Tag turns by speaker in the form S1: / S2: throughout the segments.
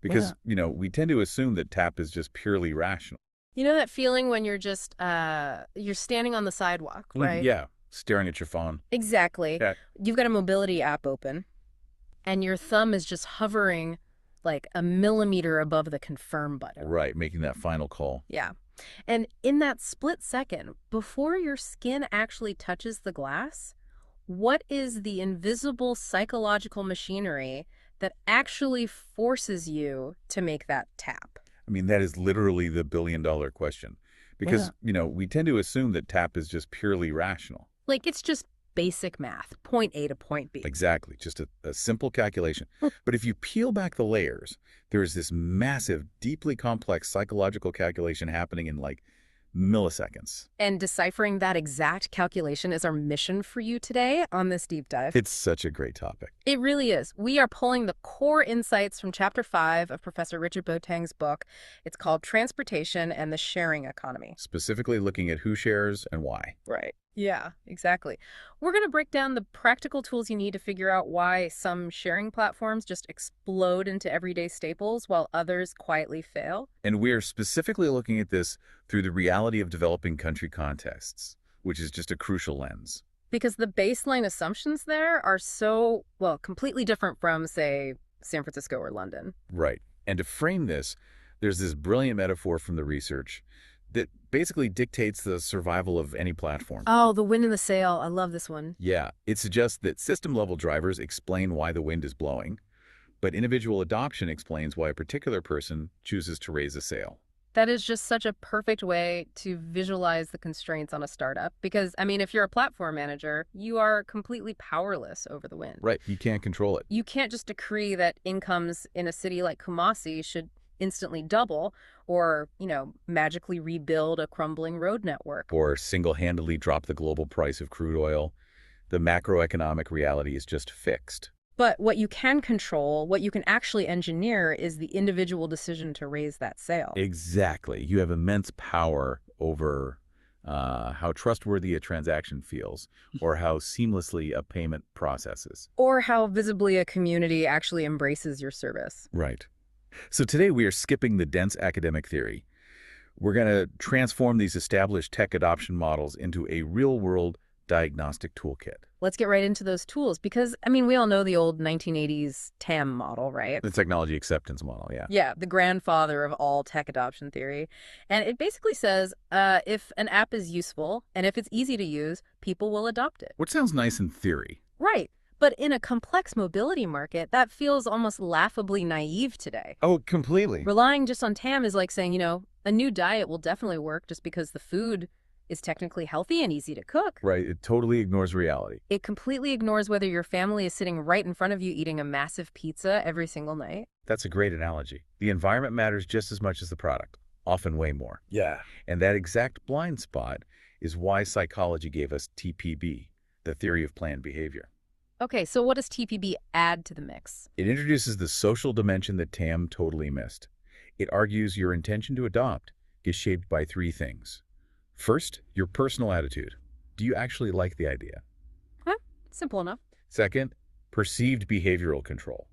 S1: Because, we tend to assume that tap is just purely rational.
S2: You know that feeling when you're just, you're standing on the sidewalk, right?
S1: Yeah, staring at your phone.
S2: Exactly.
S1: Yeah.
S2: You've got a mobility app open, and your thumb is just hovering like a millimeter above the confirm button.
S1: Right, making that final call.
S2: Yeah. And in that split second, before your skin actually touches the glass, what is the invisible psychological machinery that actually forces you to make that tap?
S1: I mean, that is literally the billion-dollar question. Because, we tend to assume that tap is just purely rational.
S2: Like, it's just basic math, point A to point B.
S1: Exactly, just a simple calculation. But if you peel back the layers, there is this massive, deeply complex psychological calculation happening in like milliseconds.
S2: And deciphering that exact calculation is our mission for you today on this deep dive.
S1: It's such a great topic.
S2: It really is. We are pulling the core insights from Chapter 5 of Professor Richard Boateng's book. It's called Transportation and the Sharing Economy.
S1: Specifically looking at who shares and why.
S2: Right. Yeah, exactly. We're going to break down the practical tools you need to figure out why some sharing platforms just explode into everyday staples while others quietly fail.
S1: And we're specifically looking at this through the reality of developing country contexts, which is just a crucial lens.
S2: Because the baseline assumptions there are so, well, completely different from, say, San Francisco or London.
S1: Right. And to frame this, there's this brilliant metaphor from the research that basically dictates the survival of any platform.
S2: Oh, the wind in the sail. I love this one.
S1: Yeah, it suggests that system-level drivers explain why the wind is blowing, but individual adoption explains why a particular person chooses to raise a sail.
S2: That is just such a perfect way to visualize the constraints on a startup. Because, I mean, if you're a platform manager, you are completely powerless over the wind.
S1: Right, you can't control it.
S2: You can't just decree that incomes in a city like Kumasi should instantly double or, magically rebuild a crumbling road network.
S1: Or single-handedly drop the global price of crude oil. The macroeconomic reality is just fixed.
S2: But what you can control, what you can actually engineer, is the individual decision to raise that sail.
S1: Exactly. You have immense power over how trustworthy a transaction feels or how seamlessly a payment processes.
S2: Or how visibly a community actually embraces your service.
S1: Right. So today we are skipping the dense academic theory. We're going to transform these established tech adoption models into a real-world diagnostic toolkit.
S2: Let's get right into those tools because, we all know the old 1980s TAM model, right?
S1: The technology acceptance model, yeah.
S2: Yeah, the grandfather of all tech adoption theory. And it basically says if an app is useful and if it's easy to use, people will adopt it.
S1: Which sounds nice in theory.
S2: Right. But in a complex mobility market, that feels almost laughably naive today.
S1: Oh, completely.
S2: Relying just on TAM is like saying, a new diet will definitely work just because the food is technically healthy and easy to cook.
S1: Right. It totally ignores reality.
S2: It completely ignores whether your family is sitting right in front of you eating a massive pizza every single night.
S1: That's a great analogy. The environment matters just as much as the product, often way more.
S3: Yeah.
S1: And that exact blind spot is why psychology gave us TPB, the theory of planned behavior.
S2: Okay, so what does TPB add to the mix?
S1: It introduces the social dimension that TAM totally missed. It argues your intention to adopt is shaped by three things. First, your personal attitude. Do you actually like the idea?
S2: Huh? Simple enough.
S1: Second, perceived behavioral control.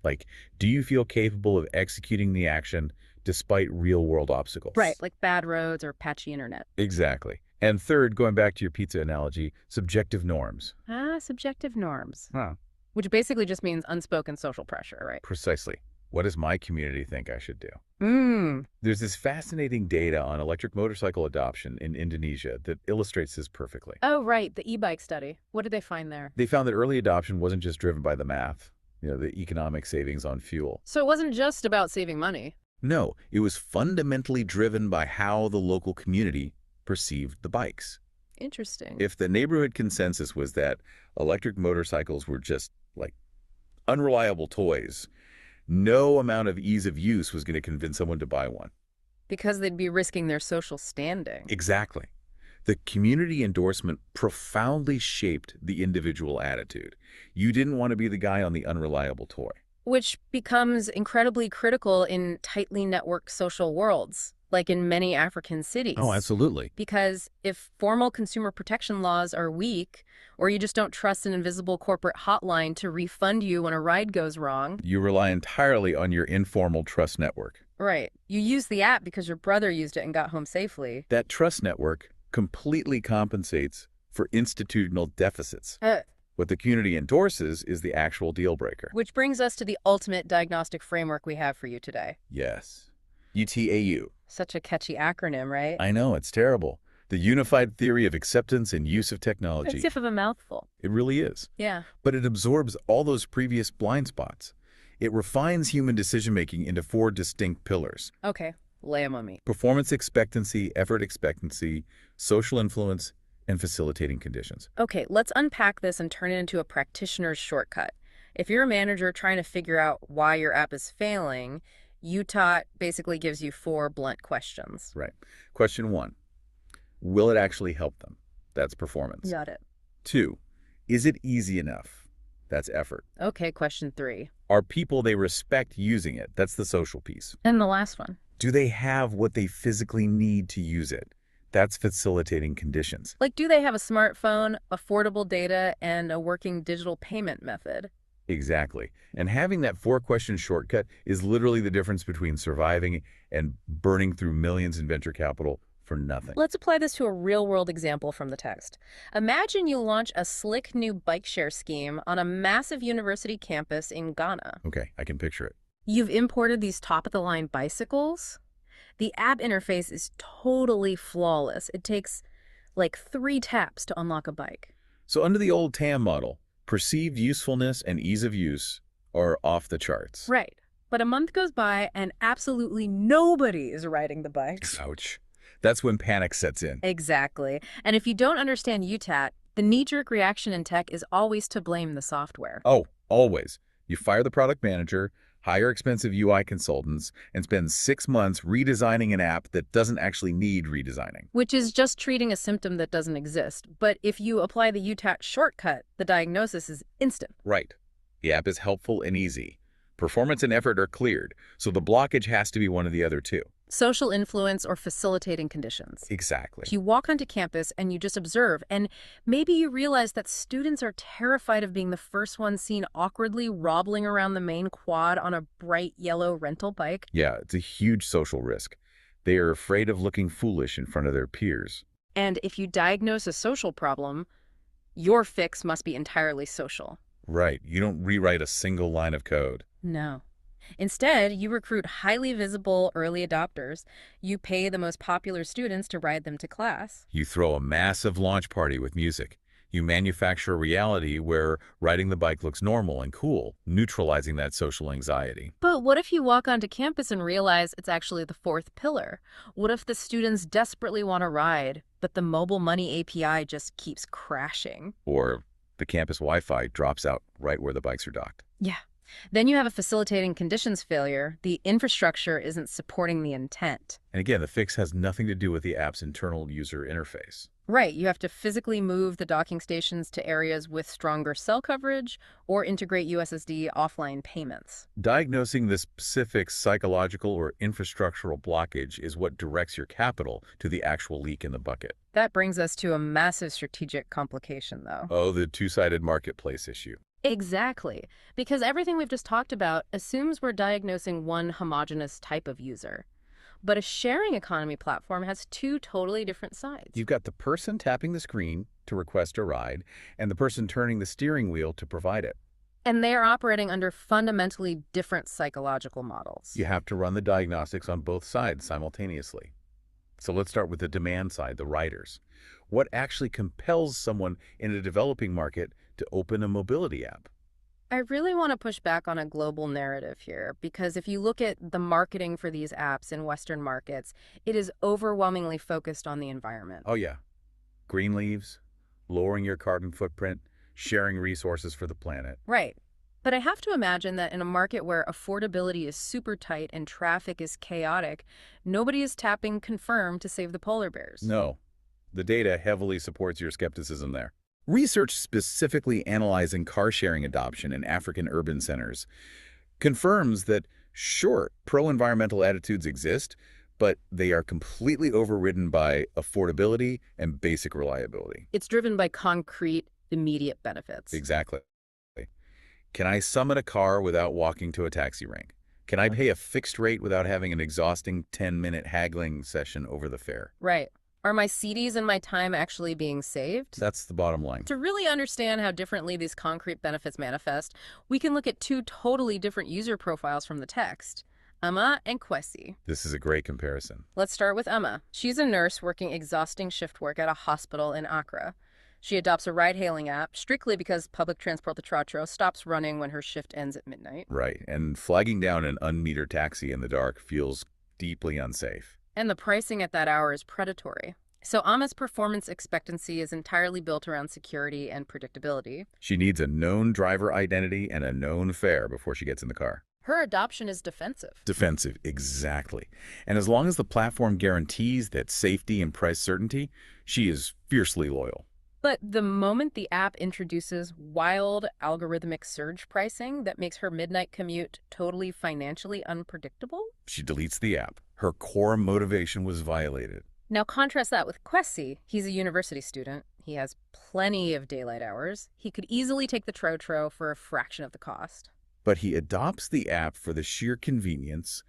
S1: Like, do you feel capable of executing the action despite real-world obstacles?
S2: Right, like bad roads or patchy internet.
S1: Exactly. And third, going back to your pizza analogy, subjective norms.
S2: Subjective norms.
S1: Huh.
S2: Which basically just means unspoken social pressure, right?
S1: Precisely. What does my community think I should do? There's this fascinating data on electric motorcycle adoption in Indonesia that illustrates this perfectly.
S2: Oh, right, the e-bike study. What did they find there?
S1: They found that early adoption wasn't just driven by the math, the economic savings on fuel.
S2: So it wasn't just about saving money.
S1: No, it was fundamentally driven by how the local community perceived the bikes.
S2: Interesting.
S1: If the neighborhood consensus was that electric motorcycles were just, like, unreliable toys, no amount of ease of use was going to convince someone to buy one.
S2: Because they'd be risking their social standing.
S1: Exactly. The community endorsement profoundly shaped the individual attitude. You didn't want to be the guy on the unreliable toy.
S2: Which becomes incredibly critical in tightly networked social worlds. like in many African
S1: Oh,
S2: cities.
S1: absolutely.
S2: Because if formal consumer protection laws are weak, or you just don't trust an invisible corporate hotline to refund you when a ride goes wrong,
S1: You rely entirely on your informal trust network.
S2: right, you use the app because your brother used it and got home safely.
S1: That trust network completely compensates for institutional deficits.
S2: Uh,
S1: What the community endorses is the actual deal breaker.
S2: which brings us to the ultimate diagnostic framework we have for you today.
S1: Yes. UTAU.
S2: Such a catchy acronym, right?
S1: I know, it's terrible. The Unified Theory of Acceptance and Use of Technology.
S2: It's if of a mouthful.
S1: It really is.
S2: Yeah.
S1: But it absorbs all those previous blind spots. It refines human decision-making into 4 distinct pillars:
S2: Okay, lay 'em on me.
S1: performance expectancy, effort expectancy, social influence, and facilitating conditions.
S2: Okay, let's unpack this and turn it into a practitioner's shortcut. If you're a manager trying to figure out why your app is failing, UTOT basically gives you 4 blunt questions.
S1: Right. Question 1. Will it actually help them? That's performance.
S2: Got it.
S1: 2. Is it easy enough? That's effort.
S2: Okay, question 3.
S1: Are people they respect using it? That's the social piece.
S2: And the last one.
S1: Do they have what they physically need to use it? That's facilitating conditions.
S2: Like, do they have a smartphone, affordable data, and a working digital payment method?
S1: Exactly. And having that 4-question shortcut is literally the difference between surviving and burning through millions in venture capital for nothing.
S2: Let's apply this to a real-world example from the text. Imagine you launch a slick new bike share scheme on a massive university campus in Ghana.
S1: Okay, I can picture it.
S2: You've imported these top-of-the-line bicycles. The app interface is totally flawless. It takes like 3 taps to unlock a bike.
S1: So under the old TAM model, perceived usefulness and ease of use are off the charts.
S2: Right. But a month goes by and absolutely nobody is riding the bikes.
S1: Ouch. That's when panic sets in.
S2: Exactly. And if you don't understand UTAT, the knee-jerk reaction in tech is always to blame the software.
S1: Oh, always. You fire the product manager, hire expensive UI consultants, and spend 6 months redesigning an app that doesn't actually need redesigning.
S2: Which is just treating a symptom that doesn't exist. But if you apply the UTAT shortcut, the diagnosis is instant.
S1: Right. The app is helpful and easy. Performance and effort are cleared, so the blockage has to be one of the other 2.
S2: Social influence or facilitating conditions.
S1: Exactly.
S2: You walk onto campus and you just observe, and maybe you realize that students are terrified of being the first one seen awkwardly wobbling around the main quad on a bright yellow rental bike.
S1: Yeah, it's a huge social risk. They are afraid of looking foolish in front of their peers.
S2: And if you diagnose a social problem, your fix must be entirely social.
S1: Right. You don't rewrite a single line of code.
S2: No. Instead, you recruit highly visible early adopters. You pay the most popular students to ride them to class.
S1: You throw a massive launch party with music. You manufacture a reality where riding the bike looks normal and cool, neutralizing that social anxiety.
S2: But what if you walk onto campus and realize it's actually the 4th pillar? What if the students desperately want to ride, but the mobile money API just keeps crashing?
S1: Or the campus Wi-Fi drops out right where the bikes are docked.
S2: Yeah. Then you have a facilitating conditions failure. The infrastructure isn't supporting the intent.
S1: And again, the fix has nothing to do with the app's internal user interface.
S2: Right, you have to physically move the docking stations to areas with stronger cell coverage or integrate USSD offline payments.
S1: Diagnosing the specific psychological or infrastructural blockage is what directs your capital to the actual leak in the bucket.
S2: That brings us to a massive strategic complication, though.
S1: Oh, the two-sided marketplace issue.
S2: Exactly, because everything we've just talked about assumes we're diagnosing one homogeneous type of user. But a sharing economy platform has 2 totally different sides.
S1: You've got the person tapping the screen to request a ride and the person turning the steering wheel to provide it.
S2: And they are operating under fundamentally different psychological models.
S1: You have to run the diagnostics on both sides simultaneously. So let's start with the demand side, the riders. What actually compels someone in a developing market to open a mobility app?
S2: I really want to push back on a global narrative here, because if you look at the marketing for these apps in Western markets, it is overwhelmingly focused on the environment.
S1: Oh yeah, green leaves, lowering your carbon footprint, sharing resources for the planet.
S2: Right. But I have to imagine that in a market where affordability is super tight and traffic is chaotic, nobody is tapping confirm to save the polar bears.
S1: No, the data heavily supports your skepticism there. Research specifically analyzing car-sharing adoption in African urban centers confirms that, sure, pro-environmental attitudes exist, but they are completely overridden by affordability and basic reliability.
S2: It's driven by concrete, immediate benefits.
S1: Exactly. Can I summon a car without walking to a taxi rank? Can I pay a fixed rate without having an exhausting 10-minute haggling session over the fare?
S2: Right. Are my CDs and my time actually being saved?
S1: That's the bottom line.
S2: To really understand how differently these concrete benefits manifest, we can look at two totally different user profiles from the text, Emma and Kwesi.
S1: This is a great comparison.
S2: Let's start with Emma. She's a nurse working exhausting shift work at a hospital in Accra. She adopts a ride-hailing app strictly because public transport the Trotro stops running when her shift ends at midnight.
S1: Right, and flagging down an unmetered taxi in the dark feels deeply unsafe.
S2: And the pricing at that hour is predatory. So Emma's performance expectancy is entirely built around security and predictability.
S1: She needs a known driver identity and a known fare before she gets in the car.
S2: Her adoption is defensive.
S1: Defensive, exactly. And as long as the platform guarantees that safety and price certainty, she is fiercely loyal.
S2: But the moment the app introduces wild algorithmic surge pricing that makes her midnight commute totally financially unpredictable?
S1: She deletes the app. Her core motivation was violated.
S2: Now contrast that with Kwesi. He's a university student. He has plenty of daylight hours. He could easily take the Trotro for a fraction of the cost.
S1: But he adopts the app for the sheer convenience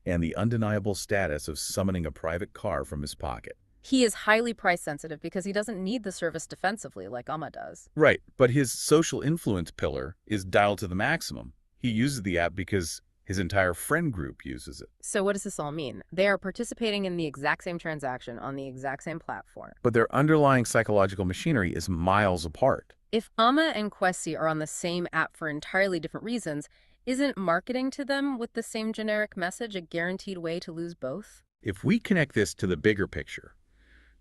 S1: and the undeniable status of summoning a private car from his pocket.
S2: He is highly price sensitive because he doesn't need the service defensively like Amma does.
S1: Right, but his social influence pillar is dialed to the maximum. He uses the app because his entire friend group uses it.
S2: So what does this all mean? They are participating in the exact same transaction on the exact same platform.
S1: But their underlying psychological machinery is miles apart.
S2: If Amma and Kwesi are on the same app for entirely different reasons, isn't marketing to them with the same generic message a guaranteed way to lose both?
S1: If we connect this to the bigger picture,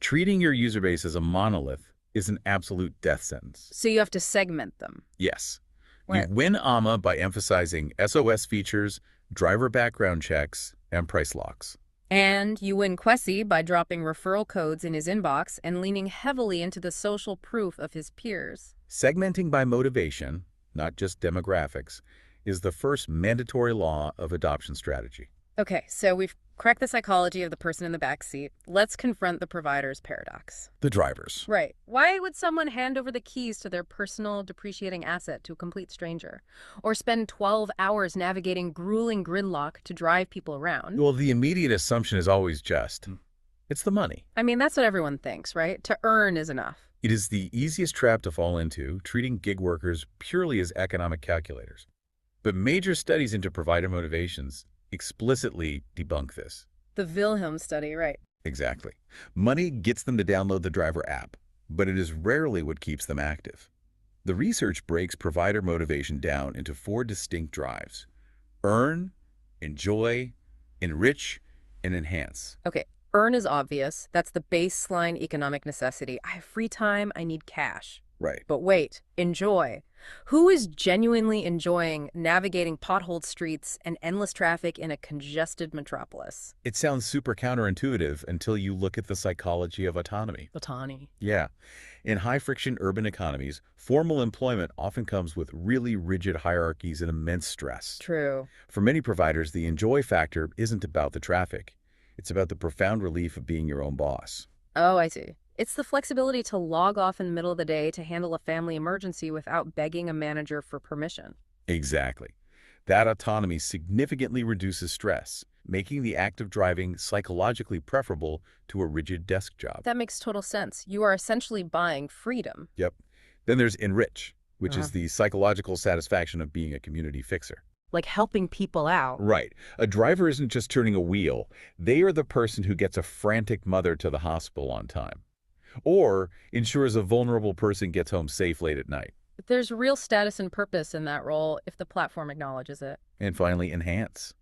S1: treating your user base as a monolith is an absolute death sentence.
S2: So you have to segment them.
S1: Yes.
S2: Right.
S1: You win Amma by emphasizing SOS features, driver background checks, and price locks.
S2: And you win Kwesi by dropping referral codes in his inbox and leaning heavily into the social proof of his peers.
S1: Segmenting by motivation, not just demographics, is the first mandatory law of adoption strategy.
S2: Okay, so we've cracked the psychology of the person in the back seat. Let's confront the provider's paradox.
S1: The drivers.
S2: Right. Why would someone hand over the keys to their personal depreciating asset to a complete stranger? Or spend 12 hours navigating grueling gridlock to drive people around?
S1: Well, the immediate assumption is always just, it's the money.
S2: I mean, that's what everyone thinks, right? To earn is enough.
S1: It is the easiest trap to fall into, treating gig workers purely as economic calculators. But major studies into provider motivations explicitly debunk this.
S2: The Wilhelm study, right.
S1: Exactly. Money gets them to download the driver app, but it is rarely what keeps them active. The research breaks provider motivation down into 4 distinct drives: earn, enjoy, enrich, and enhance.
S2: Okay, earn is obvious. That's the baseline economic necessity. I have free time, I need cash.
S1: Right.
S2: But wait, enjoy. Who is genuinely enjoying navigating potholed streets and endless traffic in a congested metropolis?
S1: It sounds super counterintuitive until you look at the psychology of autonomy.
S2: Autonomy.
S1: Yeah. In high-friction urban economies, formal employment often comes with really rigid hierarchies and immense stress.
S2: True.
S1: For many providers, the enjoy factor isn't about the traffic. It's about the profound relief of being your own boss.
S2: Oh, I see. It's the flexibility to log off in the middle of the day to handle a family emergency without begging a manager for permission.
S1: Exactly. That autonomy significantly reduces stress, making the act of driving psychologically preferable to a rigid desk job.
S2: That makes total sense. You are essentially buying freedom.
S1: Yep. Then there's enrich, which is the psychological satisfaction of being a community fixer.
S2: Like helping people out.
S1: Right. A driver isn't just turning a wheel. They are the person who gets a frantic mother to the hospital on time, or ensures a vulnerable person gets home safe late at night.
S2: But there's real status and purpose in that role if the platform acknowledges it.
S1: And finally, enhance.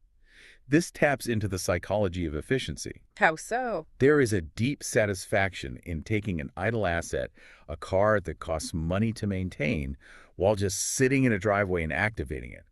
S1: This taps into the psychology of efficiency.
S2: How so?
S1: There is a deep satisfaction in taking an idle asset, a car that costs money to maintain, while just sitting in a driveway and activating it.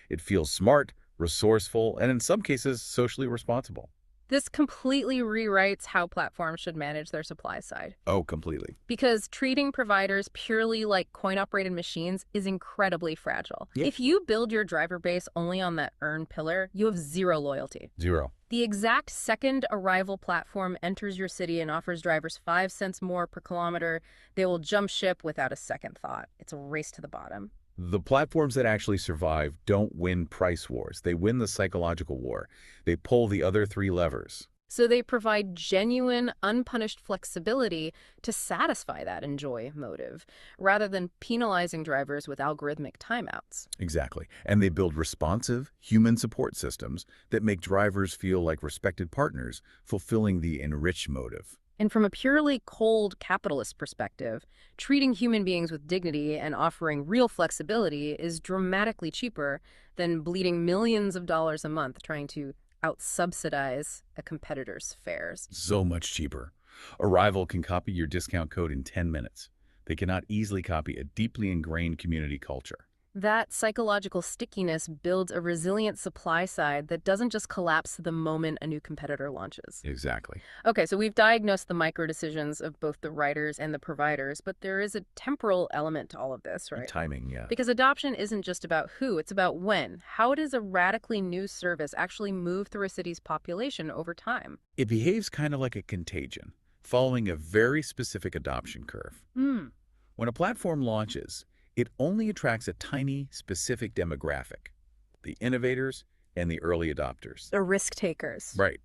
S1: It feels smart, resourceful, and in some cases, socially responsible.
S2: This completely rewrites how platforms should manage their supply side.
S1: Oh, completely.
S2: Because treating providers purely like coin-operated machines is incredibly fragile.
S1: Yeah.
S2: If you build your driver base only on that earn pillar, you have zero loyalty.
S1: Zero.
S2: The exact second a rival platform enters your city and offers drivers 5 cents more per kilometer, they will jump ship without a second thought. It's a race to the bottom.
S1: The platforms that actually survive don't win price wars. They win the psychological war. They pull the other three levers.
S2: So they provide genuine, unpunished flexibility to satisfy that enjoy motive, rather than penalizing drivers with algorithmic timeouts.
S1: Exactly. And they build responsive, human support systems that make drivers feel like respected partners, fulfilling the enrich motive.
S2: And from a purely cold capitalist perspective, treating human beings with dignity and offering real flexibility is dramatically cheaper than bleeding millions of dollars a month trying to out-subsidize a competitor's fares.
S1: So much cheaper. A rival can copy your discount code in 10 minutes. They cannot easily copy a deeply ingrained community culture.
S2: That psychological stickiness builds a resilient supply side that doesn't just collapse the moment a new competitor launches.
S1: Exactly.
S2: Okay, so we've diagnosed the micro decisions of both the writers and the providers, but there is a temporal element to all of this, right?
S1: Timing, yeah.
S2: Because adoption isn't just about who, it's about when. How does a radically new service actually move through a city's population over time?
S1: It behaves kind of like a contagion, following a very specific adoption curve. When a platform launches, it only attracts a tiny, specific demographic, the innovators and the early adopters.
S2: The risk takers.
S1: Right.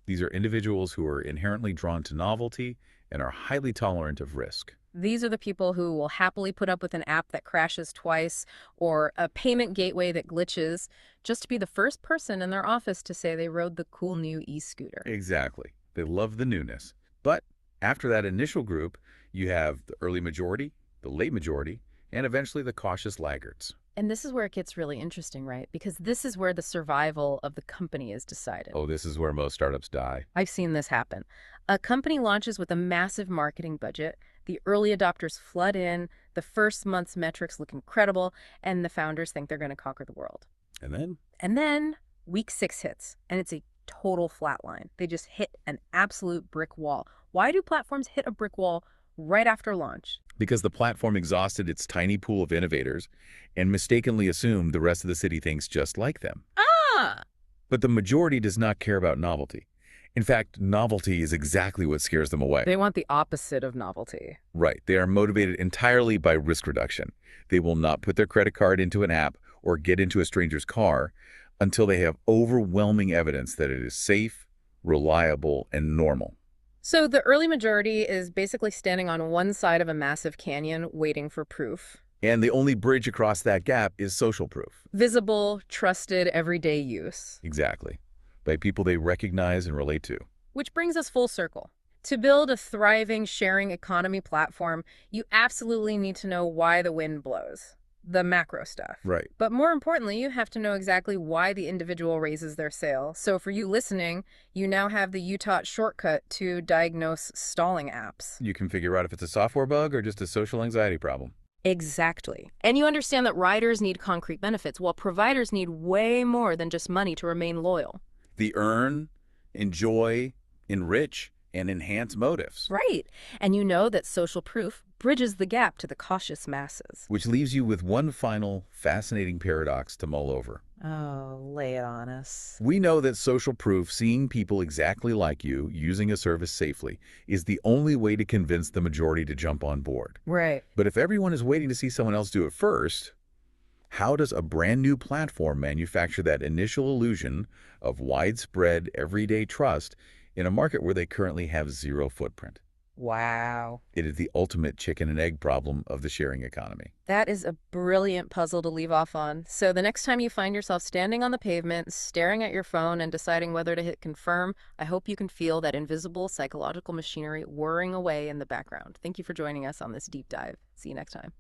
S1: These are individuals who are inherently drawn to novelty and are highly tolerant of risk.
S2: These are the people who will happily put up with an app that crashes twice or a payment gateway that glitches just to be the first person in their office to say they rode the cool new e-scooter.
S1: Exactly. They love the newness. But after that initial group, you have the early majority, the late majority, and eventually the cautious laggards.
S2: And this is where it gets really interesting, right? Because this is where the survival of the company is decided.
S1: Oh, this is where most startups die.
S2: I've seen this happen. A company launches with a massive marketing budget. The early adopters flood in. The first month's metrics look incredible. And the founders think they're going to conquer the world.
S1: And
S2: then week 6 hits, and it's a total flatline. They just hit an absolute brick wall. Why do platforms hit a brick wall right after launch?
S1: because the platform exhausted its tiny pool of innovators and mistakenly assumed the rest of the city thinks just like them.
S2: Ah!
S1: But the majority does not care about novelty. In fact, novelty is exactly what scares them away.
S2: They want the opposite of novelty.
S1: Right. They are motivated entirely by risk reduction. They will not put their credit card into an app or get into a stranger's car until they have overwhelming evidence that it is safe, reliable, and normal.
S2: So the early majority is basically standing on one side of a massive canyon waiting for proof.
S1: And the only bridge across that gap is social proof.
S2: Visible, trusted, everyday use.
S1: Exactly. By people they recognize and relate to.
S2: Which brings us full circle. To build a thriving sharing economy platform, you absolutely need to know why the wind blows. The macro stuff.
S1: Right.
S2: But more importantly, you have to know exactly why the individual raises their sale. So for you listening, you now have the Utah shortcut to diagnose stalling apps.
S1: You can figure out if it's a software bug or just a social anxiety problem.
S2: Exactly. And you understand that riders need concrete benefits, while providers need way more than just money to remain loyal.
S1: The earn, enjoy, enrich, and enhance motives.
S2: Right. And you know that social proof bridges the gap to the cautious masses.
S1: Which leaves you with one final fascinating paradox to mull over.
S2: Oh, lay it on us.
S1: We know that social proof, seeing people exactly like you using a service safely, is the only way to convince the majority to jump on board.
S2: Right.
S1: But if everyone is waiting to see someone else do it first, how does a brand new platform manufacture that initial illusion of widespread, everyday trust in a market where they currently have zero footprint?
S2: Wow.
S1: It is the ultimate chicken and egg problem of the sharing economy.
S2: That is a brilliant puzzle to leave off on. So the next time you find yourself standing on the pavement, staring at your phone and deciding whether to hit confirm, I hope you can feel that invisible psychological machinery whirring away in the background. Thank you for joining us on this deep dive. See you next time.